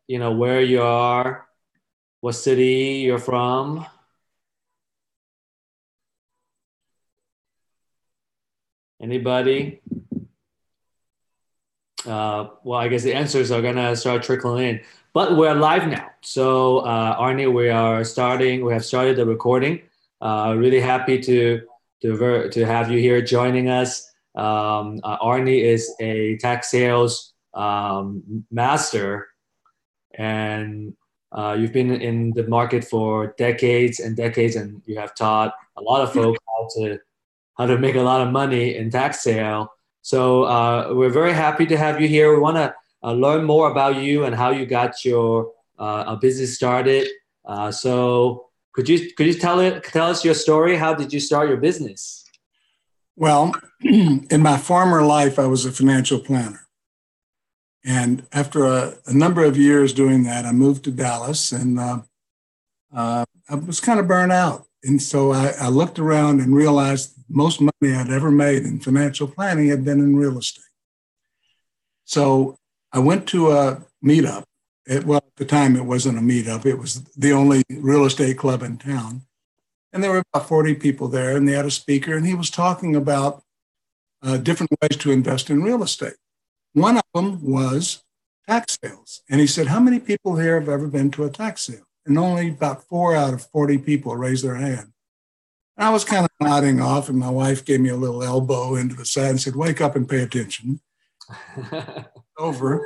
where you are, what city you're from. Anybody? Well, I guess the answers are gonna start trickling in, but we're live now. So, Arnie, We have started the recording. Really happy to have you here joining us. Arnie is a tax sales master, and you've been in the market for decades and decades, and you have taught a lot of folks how to make a lot of money in tax sale. So we're very happy to have you here. We want to learn more about you and how you got your business started. So could you tell us your story? How did you start your business? Well, in my former life, I was a financial planner. And after a number of years doing that, I moved to Dallas and I was kind of burnt out. And so I looked around and realized most money I'd ever made in financial planning had been in real estate. So I went to a meetup. At the time, it wasn't a meetup. It was the only real estate club in town. And there were about 40 people there, and they had a speaker, and he was talking about different ways to invest in real estate. One of them was tax sales. And he said, how many people here have ever been to a tax sale? And only about 4 out of 40 people raised their hand. And I was kind of nodding off, and my wife gave me a little elbow into the side and said, wake up and pay attention. Over.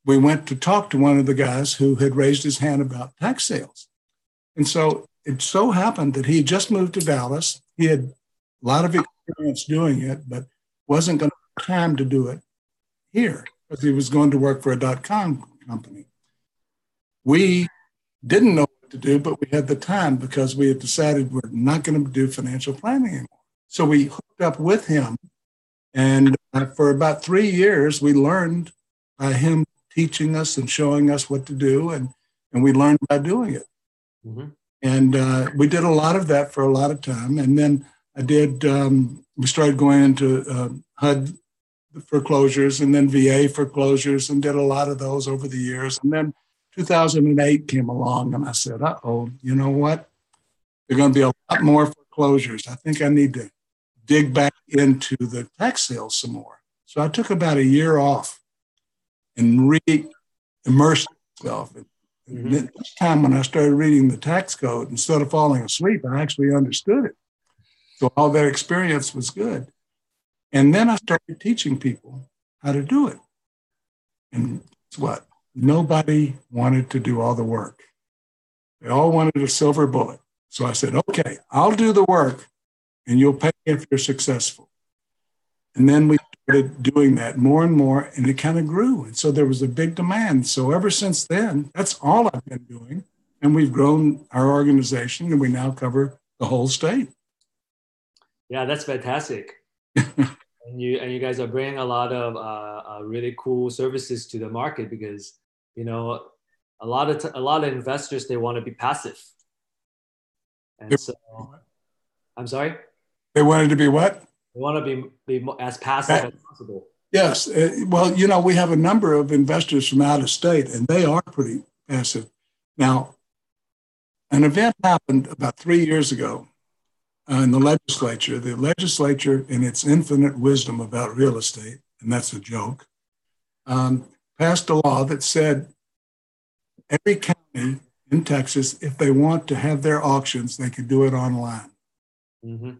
We went to talk to one of the guys who had raised his hand about tax sales. And so it so happened that he had just moved to Dallas. He had a lot of experience doing it, but wasn't going to have time to do it here because he was going to work for a .com company. We didn't know what to do, but we had the time because we had decided we're not going to do financial planning anymore. So we hooked up with him. And for about 3 years, we learned by him teaching us and showing us what to do. And we learned by doing it. Mm-hmm. And we did a lot of that for a lot of time. And then we started going into HUD foreclosures and then VA foreclosures and did a lot of those over the years. And then 2008 came along and I said, you know what? There are going to be a lot more foreclosures. I think I need to dig back into the tax sales some more. So I took about a year off and re-immersed myself. And this time when I started reading the tax code, instead of falling asleep, I actually understood it. So all that experience was good. And then I started teaching people how to do it. And guess what? Nobody wanted to do all the work. They all wanted a silver bullet. So I said, okay, I'll do the work and you'll pay me if you're successful. And then we started doing that more and more, and it kind of grew. And so there was a big demand. So ever since then, that's all I've been doing. And we've grown our organization, and we now cover the whole state. Yeah, that's fantastic. And you guys are bringing a lot of really cool services to the market because a lot of investors, they want to be passive. And so, I'm sorry. They wanted to be what? They want to be as passive as possible. Yes. Well, we have a number of investors from out of state, and they are pretty passive. Now, an event happened about 3 years ago in the legislature. The legislature, in its infinite wisdom about real estate, and that's a joke, passed a law that said every county in Texas, if they want to have their auctions, they could do it online. Mm-hmm.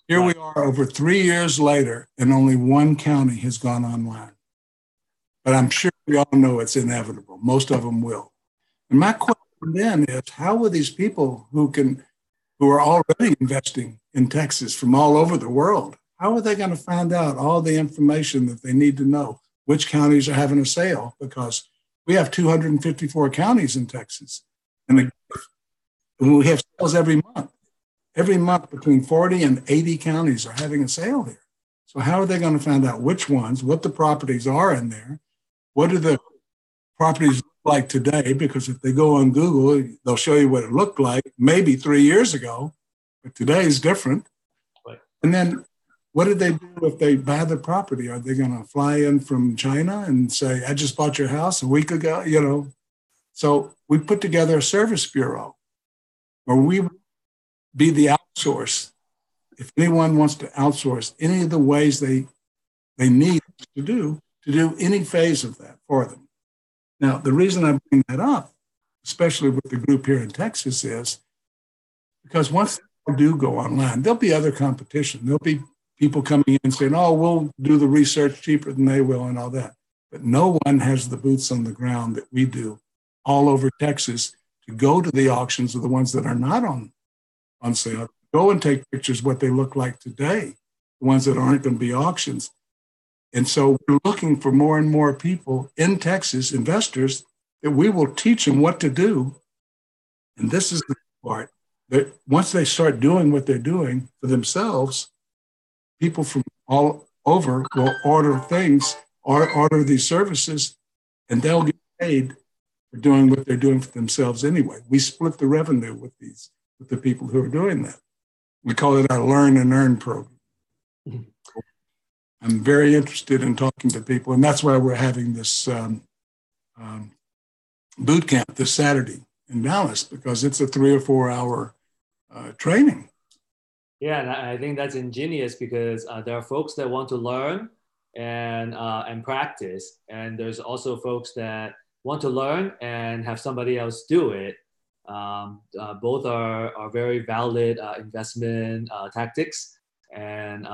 Here we are over 3 years later, and only one county has gone online. But I'm sure we all know it's inevitable. Most of them will. And my question then is, how will these people who are already investing in Texas from all over the world, how are they going to find out all the information that they need to know? Which counties are having a sale? Because we have 254 counties in Texas. And we have sales every month. Every month, between 40 and 80 counties are having a sale here. So how are they going to find out which ones, what the properties are in there? What do the properties look like today? Because if they go on Google, they'll show you what it looked like maybe 3 years ago, but today is different. Right. And then what do they do if they buy the property? Are they going to fly in from China and say, I just bought your house a week ago? So we put together a service bureau where we would be the outsource. If anyone wants to outsource any of the ways they need to do any phase of that for them. Now, the reason I bring that up, especially with the group here in Texas, is because once they do go online, there'll be other competition. There'll be people coming in saying, oh, we'll do the research cheaper than they will and all that. But no one has the boots on the ground that we do all over Texas to go to the auctions of the ones that are not on sale. Go and take pictures of what they look like today, the ones that aren't going to be auctions. And so we're looking for more and more people in Texas, investors, that we will teach them what to do. And this is the part that once they start doing what they're doing for themselves, people from all over will order things, or order these services, and they'll get paid for doing what they're doing for themselves anyway. We split the revenue with the people who are doing that. We call it our Learn and Earn program. I'm very interested in talking to people, and that's why we're having this boot camp this Saturday in Dallas, because it's a 3 or 4 hour training. Yeah, and I think that's ingenious because there are folks that want to learn and practice, and there's also folks that want to learn and have somebody else do it. Both are very valid investment tactics, and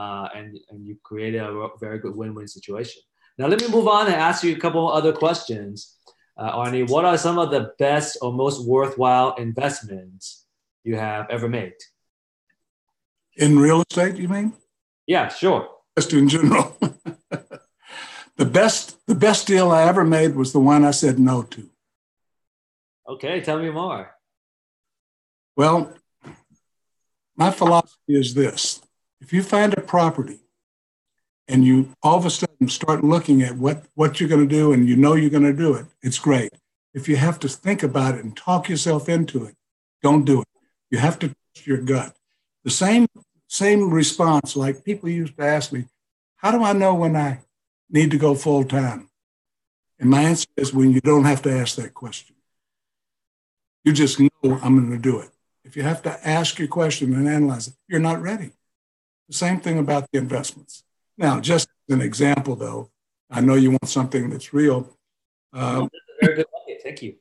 you create a very good win-win situation. Now, let me move on and ask you a couple other questions. Arnie, what are some of the best or most worthwhile investments you have ever made? In real estate, you mean? Yeah, sure. Just in general. The best deal I ever made was the one I said no to. Okay, tell me more. Well, my philosophy is this. If you find a property and you all of a sudden start looking at what you're going to do and you know you're going to do it, it's great. If you have to think about it and talk yourself into it, don't do it. You have to trust your gut. The same response, like people used to ask me, how do I know when I need to go full time? And my answer is when you don't have to ask that question. You just know I'm going to do it. If you have to ask your question and analyze it, you're not ready. The same thing about the investments. Now, just as an example, though, I know you want something that's real. That's a very good idea. Thank you.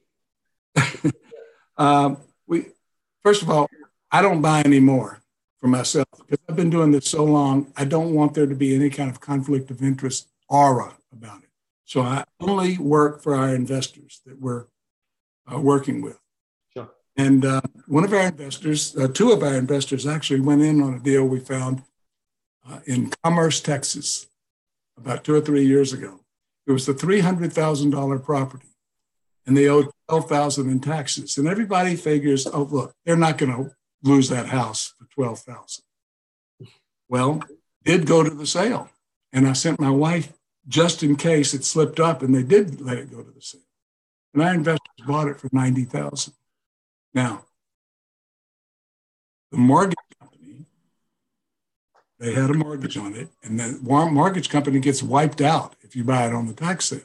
First of all, I don't buy anymore for myself because I've been doing this so long. I don't want there to be any kind of conflict of interest aura about it. So I only work for our investors that we're working with. Sure. And one of our investors, two of our investors actually went in on a deal we found in Commerce, Texas, about 2 or 3 years ago. It was the $300,000 property, and they owed $12,000 in taxes. And everybody figures, oh, look, they're not going to lose that house for $12,000. Well, it did go to the sale. And I sent my wife just in case it slipped up, and they did let it go to the sale. And our investors bought it for $90,000. Now, the mortgage company, they had a mortgage on it, and the mortgage company gets wiped out if you buy it on the tax sale.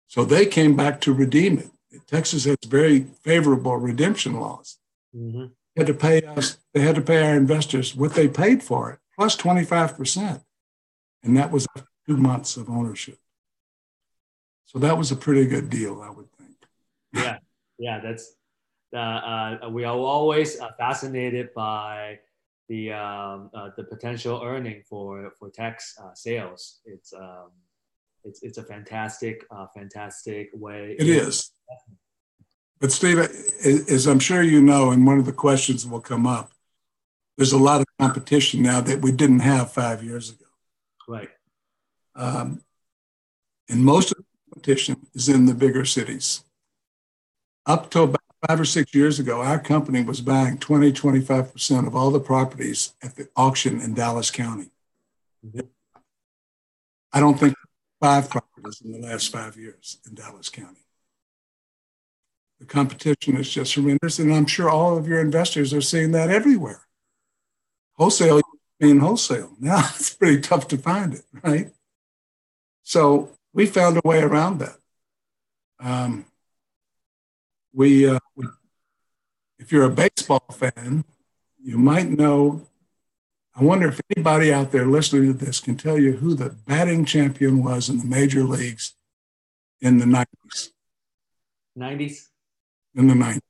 So they came back to redeem it. Texas has very favorable redemption laws. Mm-hmm. They had to pay our investors what they paid for it, plus 25%. And that was after 2 months of ownership. So that was a pretty good deal, I would think. Yeah, that's we are always fascinated by the potential earning for tax sales. It's a fantastic way. It is. But Steve, as I'm sure you know, and one of the questions will come up, there's a lot of competition now that we didn't have 5 years ago. Right. And most of the competition is in the bigger cities. Up to about 5 or 6 years ago, our company was buying 25% of all the properties at the auction in Dallas County. Mm-hmm. I don't think 5 properties in the last 5 years in Dallas County. The competition is just horrendous, and I'm sure all of your investors are seeing that everywhere. Wholesale being wholesale. Now it's pretty tough to find it, right? So we found a way around that. if you're a baseball fan, you might know. I wonder if anybody out there listening to this can tell you who the batting champion was in the major leagues in the 90s. 90s? In the 90s.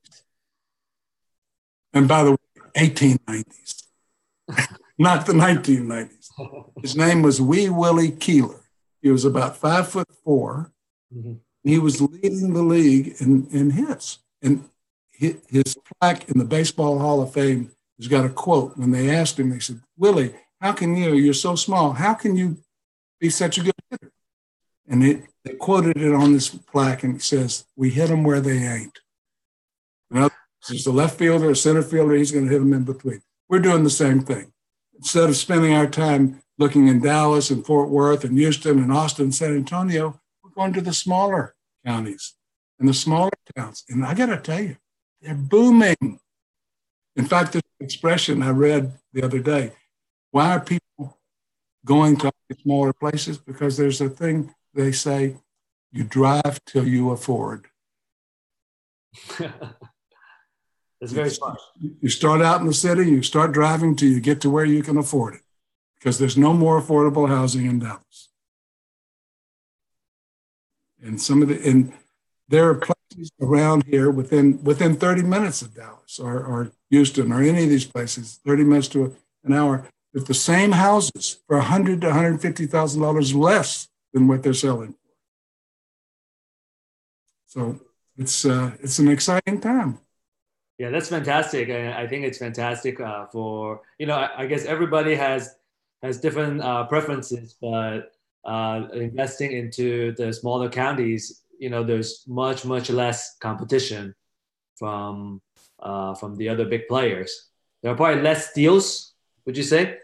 And by the way, 1890s, not the 1990s. His name was Wee Willie Keeler. He was about 5'4". Mm-hmm. He was leading the league in hits. And his plaque in the Baseball Hall of Fame has got a quote. When they asked him, they said, Willie, how can you're so small, how can you be such a good hitter? And they quoted it on this plaque, and it says, we hit them where they ain't. In other words, there's a left fielder, a center fielder, he's going to hit them in between. We're doing the same thing. Instead of spending our time looking in Dallas and Fort Worth and Houston and Austin and San Antonio, we're going to the smaller counties and the smaller towns. And I got to tell you, they're booming. In fact, this expression I read the other day, why are people going to smaller places? Because there's a thing they say, you drive till you afford. That's very smart. You start out in the city, you start driving till you get to where you can afford it, because there's no more affordable housing in Dallas. And there are places around here within 30 minutes of Dallas or Houston or any of these places, 30 minutes to an hour, with the same houses for $100,000 to $150,000 less than what they're selling for. So it's an exciting time. Yeah, that's fantastic. I think it's fantastic for, I guess everybody has different preferences, but investing into the smaller counties, there's much less competition from the other big players. There are probably less deals, would you say?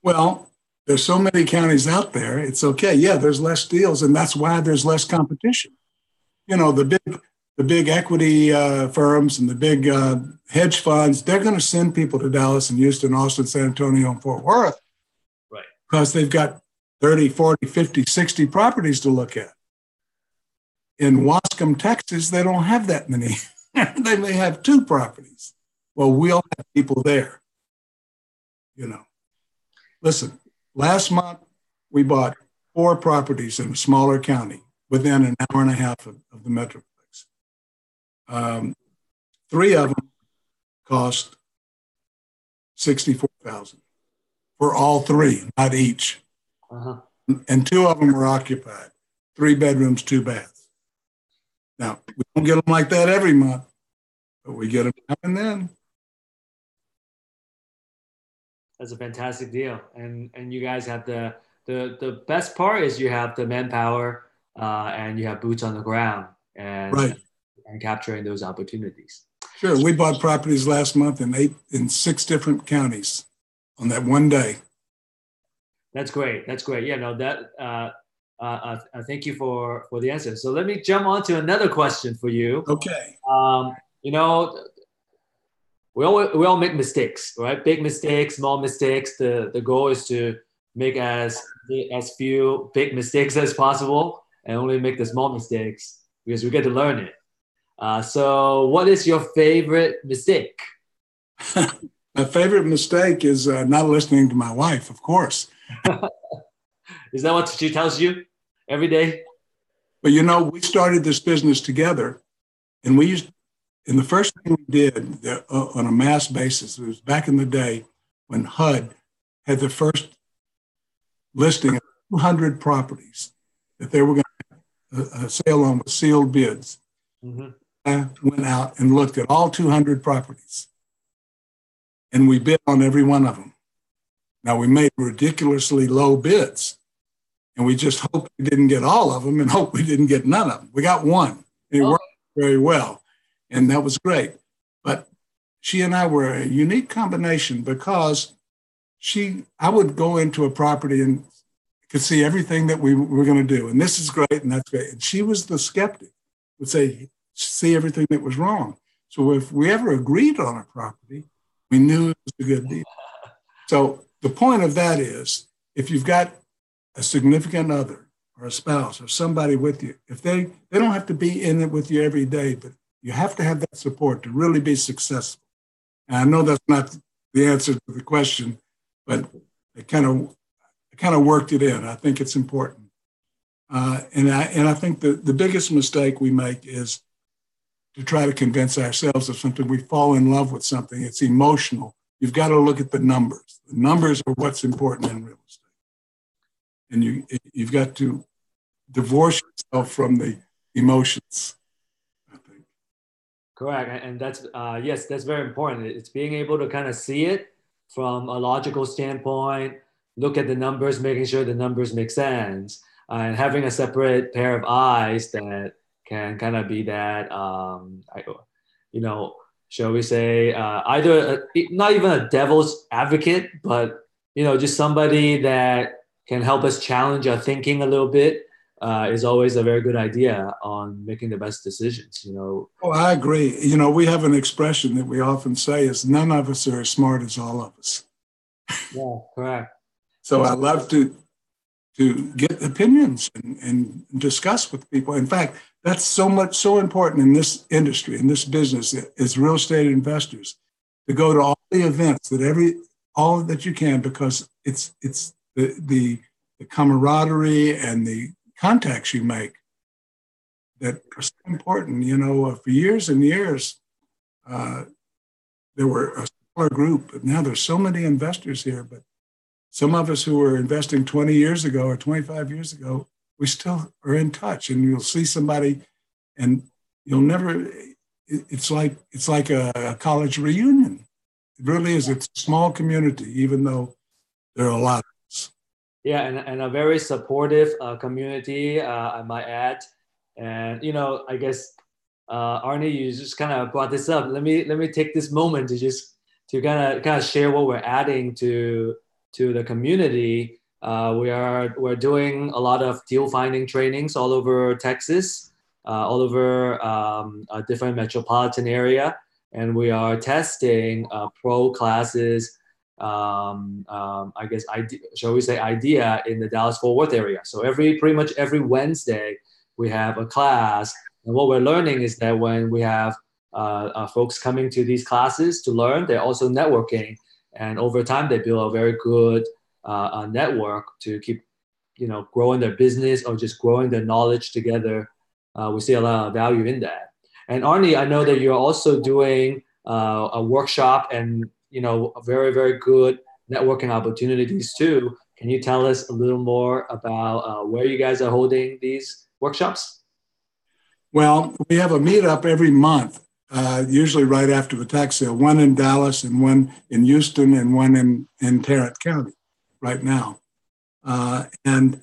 Well, there's so many counties out there. It's okay. Yeah, there's less deals, and that's why there's less competition. The big equity firms and the big hedge funds, they're going to send people to Dallas and Houston, Austin, San Antonio, and Fort Worth. Right. Because they've got 30, 40, 50, 60 properties to look at. In Wascom, Texas, they don't have that many. They may have 2 properties. Well, we'll have people there. Listen, last month we bought 4 properties in a smaller county within an hour and a half of the Metroplex. 3 of them cost $64,000 for all 3, not each. Uh-huh. And 2 of them were occupied, 3 bedrooms, 2 baths. Now, we don't get them like that every month, but we get them now and then. That's a fantastic deal. And you guys have the best part is you have the manpower and you have boots on the ground and, right. and capturing those opportunities. Sure. We bought properties last month in 6 different counties on that one day. That's great. Yeah, no, thank you for the answer. So let me jump on to another question for you. Okay. We all make mistakes, right? Big mistakes, small mistakes. The goal is to make as few big mistakes as possible and only make the small mistakes because we get to learn it. So what is your favorite mistake? My favorite mistake is not listening to my wife, of course. Is that what she tells you every day? But we started this business together, and the first thing we did on a mass basis, it was back in the day when HUD had the first listing of 200 properties that they were going to sale on with sealed bids. Mm-hmm. I went out and looked at all 200 properties, and we bid on every one of them. Now, we made ridiculously low bids, and we just hoped we didn't get all of them and hoped we didn't get none of them. We got one, and it worked very well, and that was great. But she and I were a unique combination because I would go into a property and could see everything that we were going to do, and this is great, and that's great. And she was the skeptic, would see everything that was wrong. So if we ever agreed on a property, we knew it was a good deal. So the point of that is, if you've got a significant other or a spouse or somebody with you, if they don't have to be in it with you every day, but You have to have that support to really be successful. And I know that's not the answer to the question, but I kind of worked it in. I think it's important. And I think the biggest mistake we make is to try to convince ourselves of something. We fall in love with something. It's emotional. You've got to look at the numbers. The numbers are what's important in real estate. And you've got to divorce yourself from the emotions, I think. Correct. And that's, yes, that's very important. It's being able to kind of see it from a logical standpoint, look at the numbers, making sure the numbers make sense, and having a separate pair of eyes that can kind of be that, shall we say, either not even a devil's advocate, but just somebody that can help us challenge our thinking a little bit. Is always a very good idea on making the best decisions. Oh, I agree. We have an expression that we often say is none of us are as smart as all of us. Yeah, correct. So I love to get opinions and discuss with people. In fact, that's so important in this industry, in this business, as real estate investors, to go to all the events all that you can, because it's the camaraderie and the contacts you make that are so important. For years and years, there were a smaller group, but now there's so many investors here. But some of us who were investing 20 years ago or 25 years ago, we still are in touch. And you'll see somebody, and you'll never. It's like a college reunion. It really is. It's a small community, even though there are a lot. Yeah, and a very supportive community, I might add. And I guess Arnie, you just kind of brought this up. Let me take this moment to kind of share what we're adding to the community. We're doing a lot of deal finding trainings all over Texas, all over a different metropolitan area, and we are testing pro classes. I guess shall we say idea in the Dallas-Fort Worth area. So pretty much every Wednesday we have a class, and what we're learning is that when we have folks coming to these classes to learn, they're also networking, and over time they build a very good network to keep growing their business or just growing their knowledge together. We see a lot of value in that. And Arnie, I know that you're also doing a workshop and very, very good networking opportunities too. Can you tell us a little more about where you guys are holding these workshops? Well, we have a meetup every month, usually right after the tax sale, one in Dallas and one in Houston and one in Tarrant County right now. And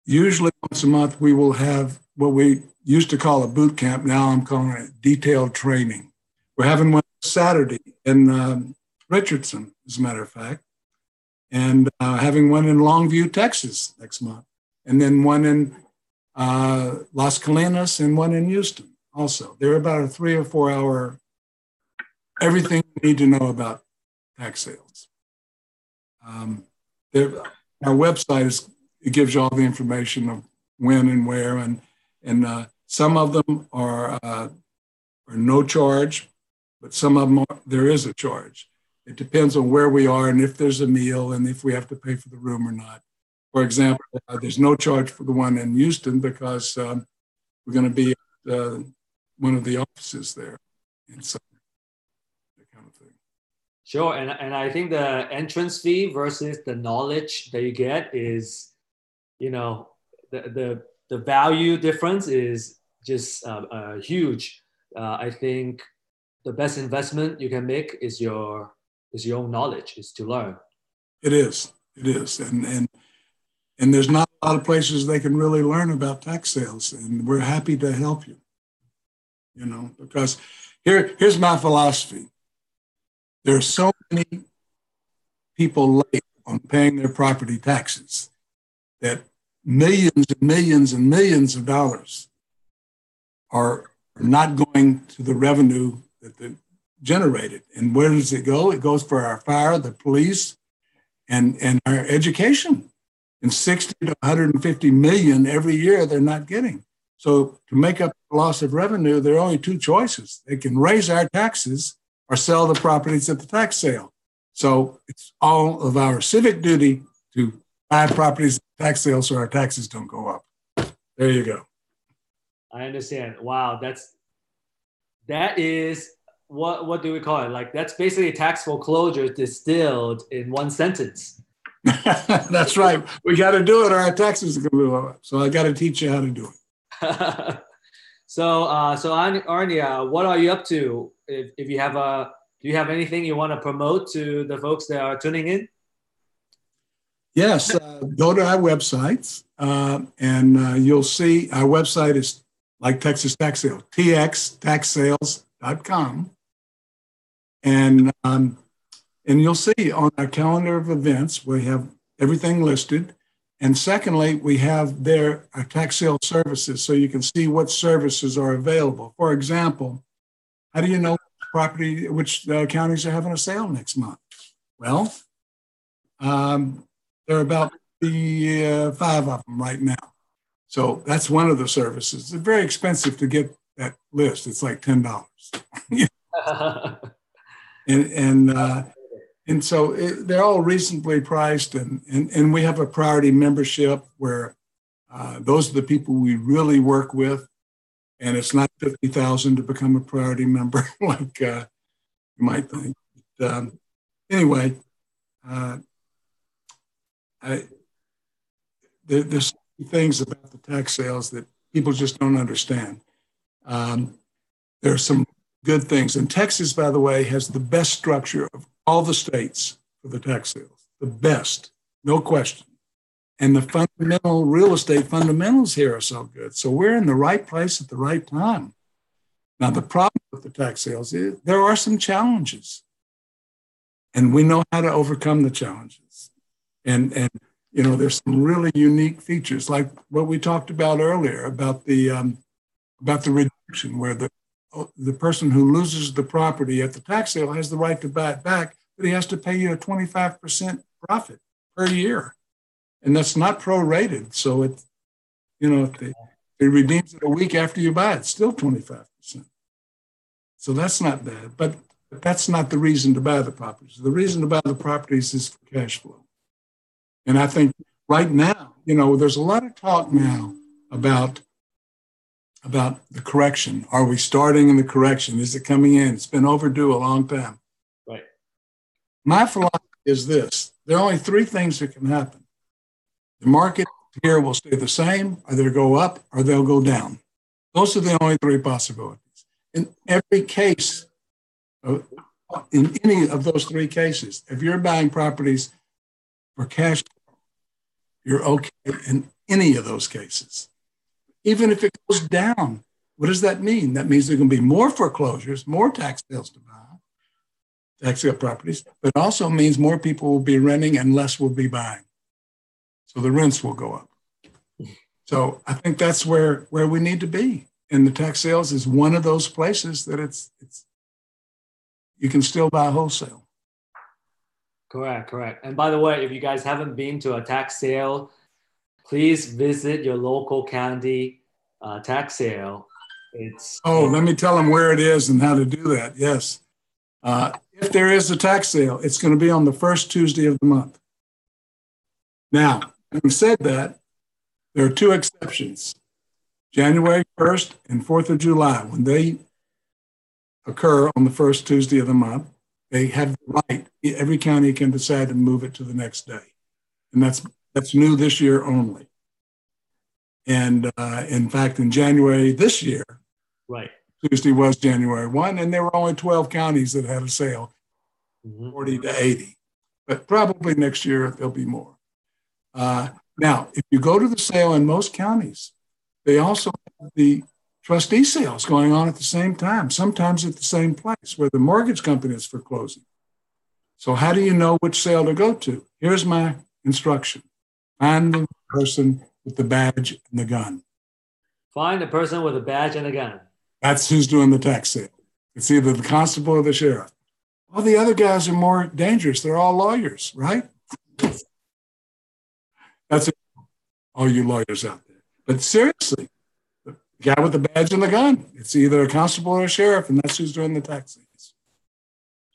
usually once a month, we will have what we used to call a boot camp. Now I'm calling it detailed training. We're having one Saturday in Richardson, as a matter of fact, and having one in Longview, Texas next month, and then one in Las Colinas and one in Houston also. They're about a 3 or 4 hour, everything you need to know about tax sales. Our website it gives you all the information of when and where, and some of them are no charge, but some of them there is a charge. It depends on where we are and if there's a meal and if we have to pay for the room or not. For example, there's no charge for the one in Houston because we're going to be at one of the offices there, and so that kind of thing. Sure, and I think the entrance fee versus the knowledge that you get is, the value difference is just huge. I think the best investment you can make is your own knowledge, is to learn. It is, and there's not a lot of places they can really learn about tax sales, and we're happy to help you. Because here's my philosophy. There are so many people late on paying their property taxes that millions and millions and millions of dollars are not going to the revenue that they generated. And where does it go? It goes for our fire, the police, and our education. And 60 to 150 million every year they're not getting. So to make up the loss of revenue, there are only two choices. They can raise our taxes or sell the properties at the tax sale. So it's all of our civic duty to buy properties at the tax sale so our taxes don't go up. There you go. I understand. Wow, that is what do we call it? Like that's basically tax foreclosure distilled in one sentence. That's right. We got to do it, or our taxes are going to go up. So I got to teach you how to do it. So Arnie, what are you up to? If you have do you have anything you want to promote to the folks that are tuning in? Yes, go to our websites, and you'll see our website is like Texas Tax Sale, txtaxsales.com. And you'll see on our calendar of events, we have everything listed. And secondly, we have there our tax sale services, so you can see what services are available. For example, how do you know which counties are having a sale next month? Well, there are about 5 of them right now. So that's one of the services. It's very expensive to get that list. It's like $10. And so they're all reasonably priced, and we have a priority membership where those are the people we really work with, and it's not $50,000 to become a priority member like you might think. But, anyway, there's things about the tax sales that people just don't understand. There are some good things. And Texas, by the way, has the best structure of all the states for the tax sales. The best, no question. And the fundamental real estate fundamentals here are so good. So we're in the right place at the right time. Now, the problem with the tax sales is there are some challenges. And we know how to overcome the challenges. And you know, there's some really unique features, like what we talked about earlier about the reduction, where the person who loses the property at the tax sale has the right to buy it back, but he has to pay you a 25% profit per year, and that's not prorated. So it, you know, if it redeems it a week after you buy it, it's still 25%. So that's not bad, but that's not the reason to buy the properties. The reason to buy the properties is for cash flow. And I think right now, you know, there's a lot of talk now about the correction. Are we starting in the correction? Is it coming in? It's been overdue a long time. Right. My philosophy is this. There are only 3 things that can happen. The market here will stay the same, or they'll go up, or they'll go down. Those are the only 3 possibilities. In every case, in any of those 3 cases, if you're buying properties for cash, you're okay in any of those cases. Even if it goes down, what does that mean? That means there are going to be more foreclosures, more tax sales to buy, tax sale properties, but it also means more people will be renting and less will be buying. So the rents will go up. So I think that's where we need to be. And the tax sales is one of those places that it's you can still buy wholesale. Correct. And by the way, if you guys haven't been to a tax sale, please visit your local county tax sale. Let me tell them where it is and how to do that. Yes. If there is a tax sale, it's going to be on the first Tuesday of the month. Now, having said that, there are 2 exceptions. January 1st and 4th of July, when they occur on the first Tuesday of the month, they have the right. Every county can decide to move it to the next day. And that's new this year only. And in fact, in January this year, right, Tuesday was January 1, and there were only 12 counties that had a sale, 40 to 80. But probably next year there'll be more. Now, if you go to the sale in most counties, they also have the trustee sales going on at the same time, sometimes at the same place where the mortgage company is foreclosing. So how do you know which sale to go to? Here's my instruction. Find the person with the badge and the gun. Find the person with a badge and a gun. That's who's doing the tax sale. It's either the constable or the sheriff. All the other guys are more dangerous. They're all lawyers, right? That's all you lawyers out there. But seriously, The guy with the badge and the gun. It's either a constable or a sheriff, and that's who's doing the taxis.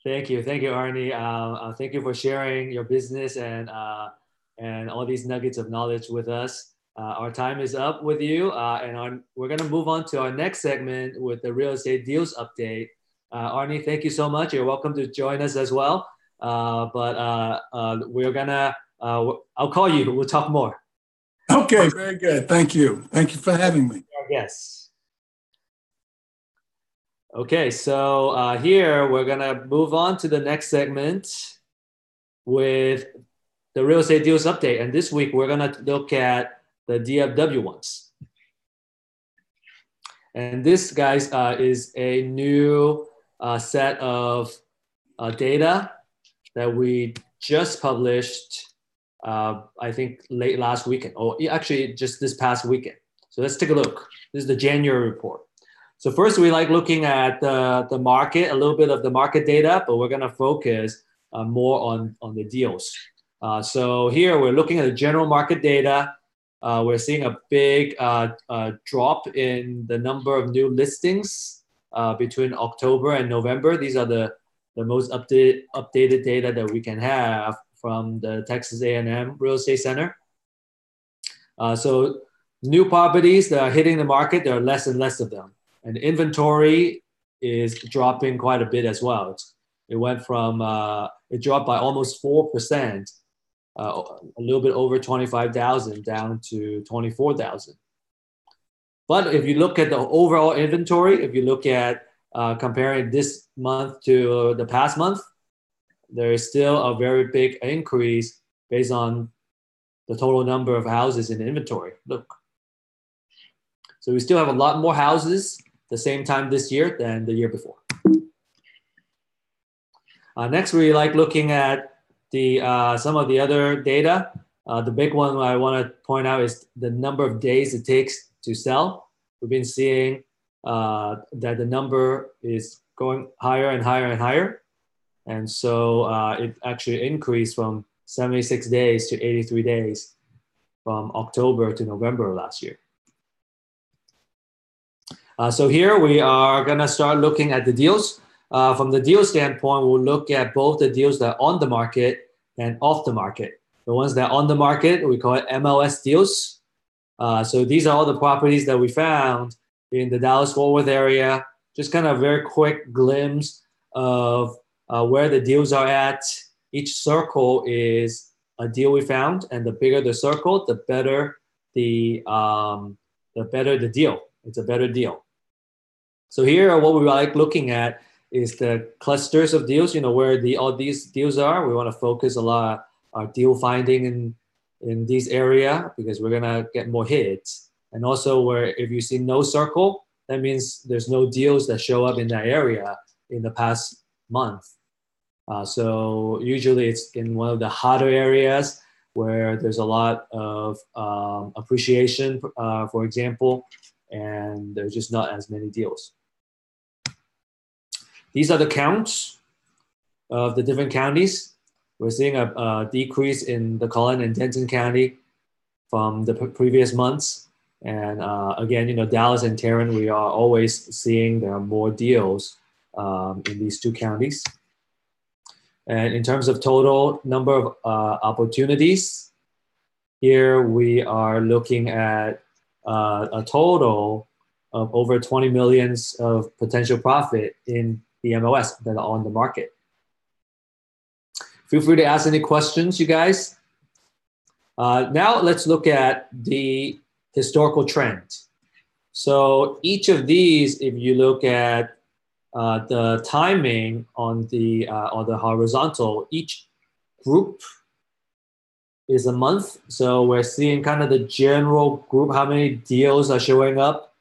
Thank you, Arnie. Thank you for sharing your business and all these nuggets of knowledge with us. Our time is up with you, we're going to move on to our next segment with the real estate deals update. Arnie, thank you so much. You're welcome to join us as well. We're gonna. I'll call you. We'll talk more. Okay, very good. Thank you. Thank you for having me. Yes. Okay, so here we're gonna move on to the next segment with the real estate deals update, and this week we're gonna look at the DFW ones. And this, guys, is a new set of data that we just published, I think late last weekend, or actually just this past weekend. So let's take a look. This is the January report. So first, we like looking at the market, a little bit of the market data, but we're going to focus more on the deals. So here we're looking at the general market data. We're seeing a big drop in the number of new listings between October and November. These are the most updated data that we can have from the Texas A&M Real Estate Center. So new properties that are hitting the market, there are less and less of them. And inventory is dropping quite a bit as well. It went from, it dropped by almost 4%, a little bit over 25,000 down to 24,000. But if you look at the overall inventory, if you look at comparing this month to the past month, there is still a very big increase based on the total number of houses in the inventory. Look. So we still have a lot more houses the same time this year than the year before. Next, we like looking at the some of the other data. The big one I want to point out is the number of days it takes to sell. We've been seeing that the number is going higher and higher and higher. And so it actually increased from 76 days to 83 days from October to November last year. So here we are going to start looking at the deals. From the deal standpoint, we'll look at both the deals that are on the market and off the market. The ones that are on the market, we call it MLS deals. So these are all the properties that we found in the Dallas-Fort Worth area. Just kind of a very quick glimpse of where the deals are at. Each circle is a deal we found, and the bigger the circle, the better the deal. It's a better deal. So here, what we like looking at is the clusters of deals. You know where all these deals are. We want to focus a lot our deal finding in this area because we're gonna get more hits. And also, where if you see no circle, that means there's no deals that show up in that area in the past month. So usually it's in one of the hotter areas where there's a lot of appreciation, for example, and there's just not as many deals. These are the counts of the different counties. We're seeing a decrease in the Collin and Denton County from the previous months. And again, you know, Dallas and Tarrant, we are always seeing there are more deals in these two counties. And in terms of total number of opportunities, here we are looking at a total of over 20 million of potential profit in the MLS that are on the market. Feel free to ask any questions, you guys. Now let's look at the historical trend. So each of these, if you look at the timing on the horizontal, each group is a month. So we're seeing kind of the general group, how many deals are showing up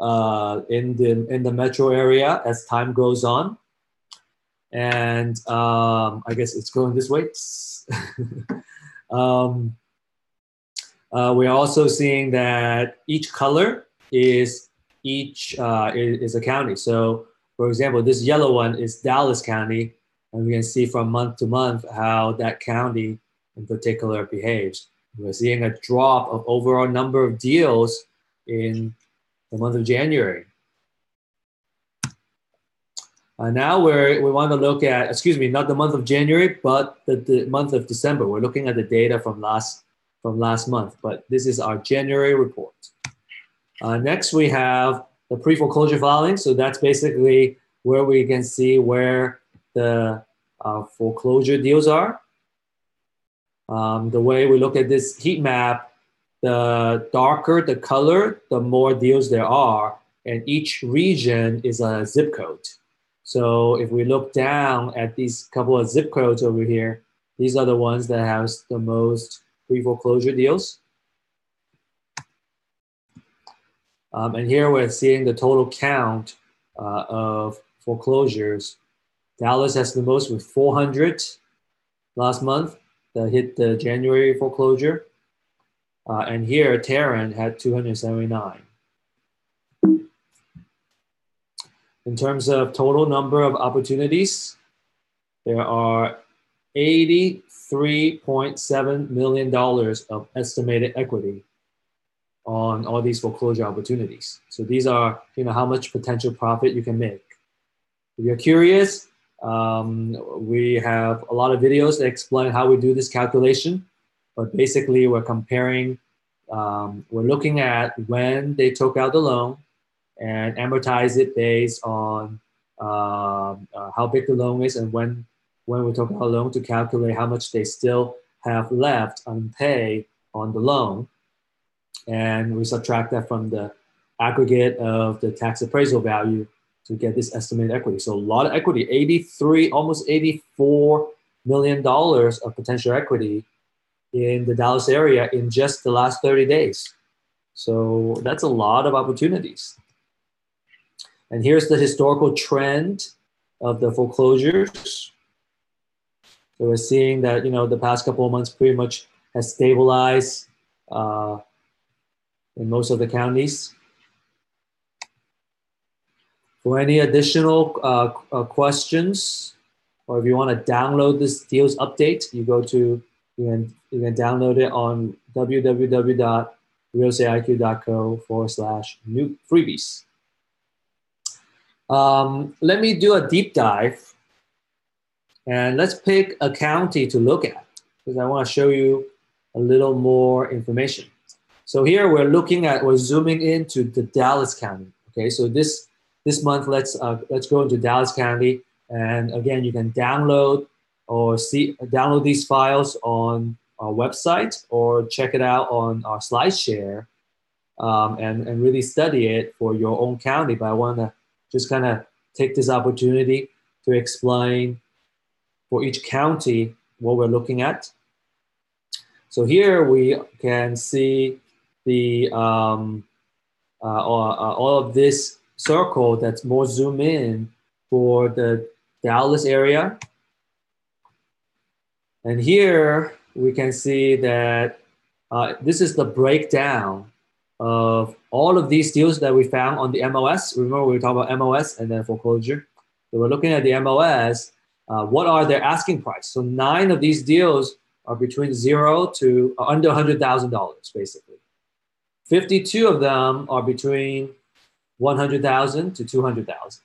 in the metro area as time goes on. And I guess it's going this way. We're also seeing that each color is a county. So for example, this yellow one is Dallas County, and we can see from month to month how that county in particular behaves. We're seeing a drop of overall number of deals in the month of January. Now we want to look at, excuse me, not the month of January, but the month of December. We're looking at the data from last month, but this is our January report. Next, we have the pre-foreclosure filing. So that's basically where we can see where the foreclosure deals are. The way we look at this heat map, the darker the color, the more deals there are, and each region is a zip code. So if we look down at these couple of zip codes over here, these are the ones that have the most pre-foreclosure deals. And here we're seeing the total count of foreclosures. Dallas has the most with 400 last month that hit the January foreclosure. And here, Tarrant had 279. In terms of total number of opportunities, there are $83.7 million of estimated equity on all these foreclosure opportunities. So these are, how much potential profit you can make. If you're curious, we have a lot of videos that explain how we do this calculation. But basically, we're comparing, we're looking at when they took out the loan and amortize it based on how big the loan is and when we took out a loan to calculate how much they still have left unpaid on the loan. And we subtract that from the aggregate of the tax appraisal value to get this estimated equity. So a lot of equity, almost $84 million of potential equity in the Dallas area in just the last 30 days. So that's a lot of opportunities. And here's the historical trend of the foreclosures. So we're seeing that, the past couple of months pretty much has stabilized in most of the counties. For any additional questions, or if you want to download this deals update, you can download it on www.realestateiq.co/new freebies. Let me do a deep dive, and let's pick a county to look at because I want to show you a little more information. So here we're zooming into the Dallas County. Okay, so this month let's go into Dallas County, and again you can download these files on our website or check it out on our SlideShare and really study it for your own county. But I want to just kind of take this opportunity to explain for each county what we're looking at. So here we can see the all of this circle that's more zoom in for the Dallas area. And here we can see that this is the breakdown of all of these deals that we found on the MOS. Remember we were talking about MOS and then foreclosure. So we're looking at the MOS. What are their asking price? So 9 of these deals are between 0 to under $100,000, basically. 52 of them are between $100,000 to $200,000.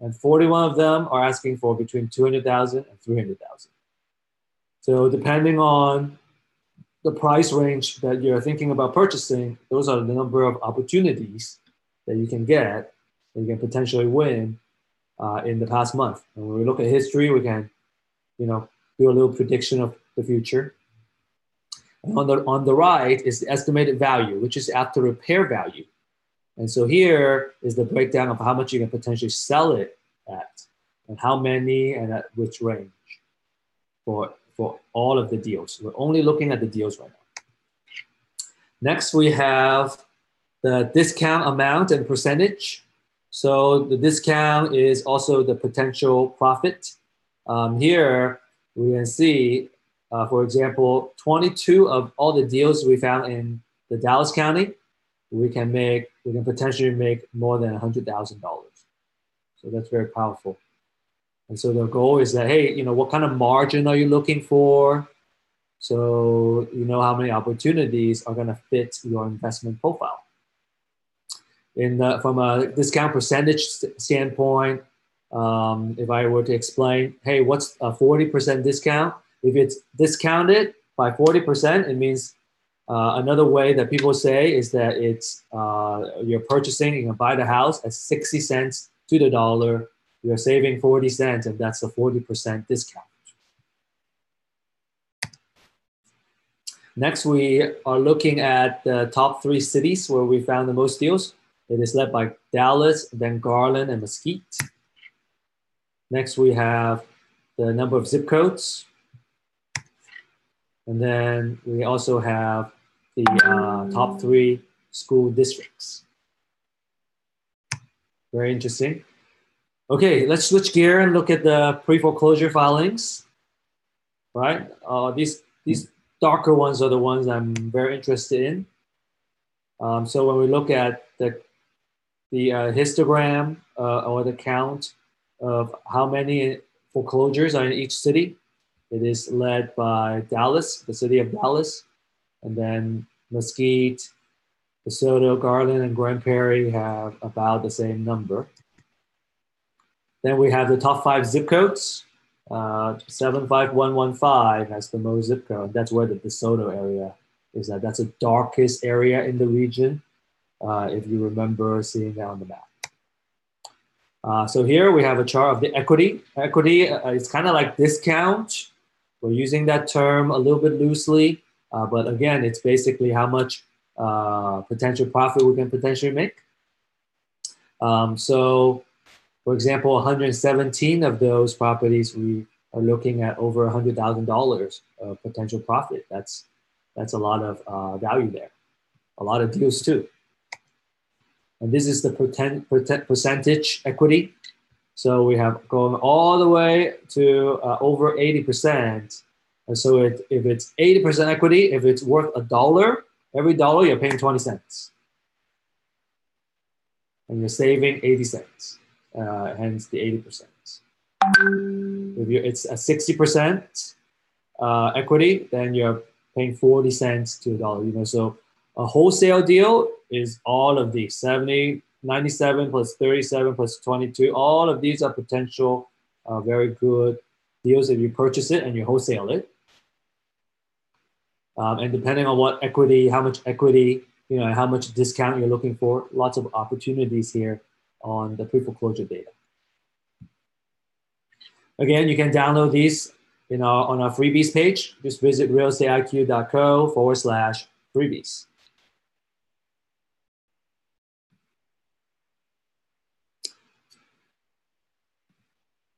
And 41 of them are asking for between $200,000 and $300,000. So depending on the price range that you're thinking about purchasing, those are the number of opportunities that you can get, that you can potentially win in the past month. And when we look at history, we can, do a little prediction of the future. And on the right is the estimated value, which is after repair value. And so here is the breakdown of how much you can potentially sell it at, and how many and at which range for all of the deals. We're only looking at the deals right now. Next, we have the discount amount and percentage. So the discount is also the potential profit. Here we can see, for example, 22 of all the deals we found in the Dallas County, we can potentially make more than $100,000. So that's very powerful. And so the goal is that, hey, what kind of margin are you looking for? So you know how many opportunities are going to fit your investment profile. from a discount percentage standpoint, if I were to explain, hey, what's a 40% discount? If it's discounted by 40%, it means another way that people say is that it's you're purchasing, you can buy the house at 60 cents to the dollar, you're saving 40 cents, and that's a 40% discount. Next, we are looking at the top 3 cities where we found the most deals. It is led by Dallas, then Garland, and Mesquite. Next, we have the number of zip codes. And then we also have the top 3 school districts. Very interesting. Okay, let's switch gear and look at the pre-foreclosure filings. Right, these darker ones are the ones I'm very interested in. So when we look at the histogram or the count of how many foreclosures are in each city, it is led by Dallas, the city of Dallas, and then Mesquite, DeSoto, Garland, and Grand Prairie have about the same number. Then we have the top 5 zip codes. 75115 has the most zip code. That's where the DeSoto area is at. That's the darkest area in the region, if you remember seeing that on the map. So here we have a chart of the equity. Equity is kind of like discount. We're using that term a little bit loosely, but again, it's basically how much potential profit we can potentially make. So, for example, 117 of those properties, we are looking at over $100,000 of potential profit. That's a lot of value there. A lot of deals too. And this is the percentage equity. So we have going all the way to over 80%. And so if it's 80% equity, if it's worth $1, every dollar you're paying 20 cents. And you're saving 80 cents, hence the 80%. If it's a 60% equity, then you're paying 40 cents to $1. So a wholesale deal is all of these, 70, 97 plus 37 plus 22. All of these are potential very good deals if you purchase it and you wholesale it. And depending on what equity, how much equity, how much discount you're looking for, lots of opportunities here on the pre-foreclosure data. Again, you can download these on our freebies page. Just visit realestateIQ.co/freebies.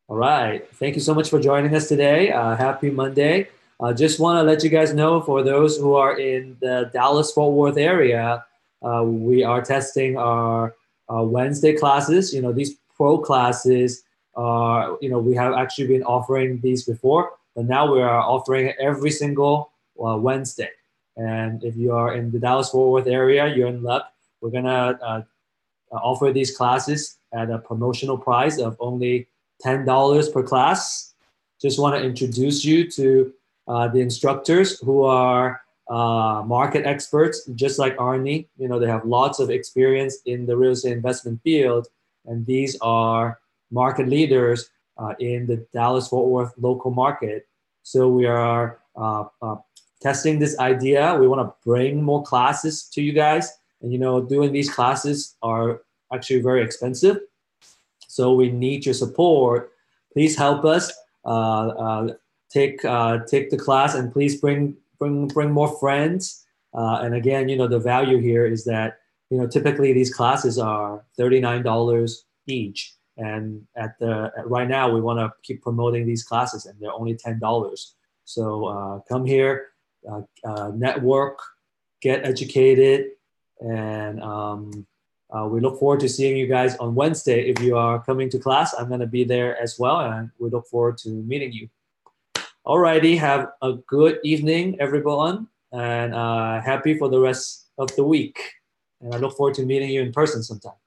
All right. Thank you so much for joining us today. Happy Monday. Just want to let you guys know, for those who are in the Dallas-Fort Worth area, we are testing our Wednesday classes. These pro classes are, we have actually been offering these before, but now we are offering it every single Wednesday. And if you are in the Dallas-Fort Worth area, you're in luck. We're going to offer these classes at a promotional price of only $10 per class. Just want to introduce you to the instructors who are market experts, just like Arnie. They have lots of experience in the real estate investment field, and these are market leaders in the Dallas-Fort Worth local market. So we are testing this idea. We want to bring more classes to you guys, and doing these classes are actually very expensive. So we need your support. Please help us take the class, and please bring more friends. And again, the value here is that typically these classes are $39 each, and right now we want to keep promoting these classes, and they're only $10. So come here, network, get educated, and we look forward to seeing you guys on Wednesday. If you are coming to class, I'm going to be there as well, and we look forward to meeting you. Alrighty, have a good evening, everyone, and happy for the rest of the week. And I look forward to meeting you in person sometime.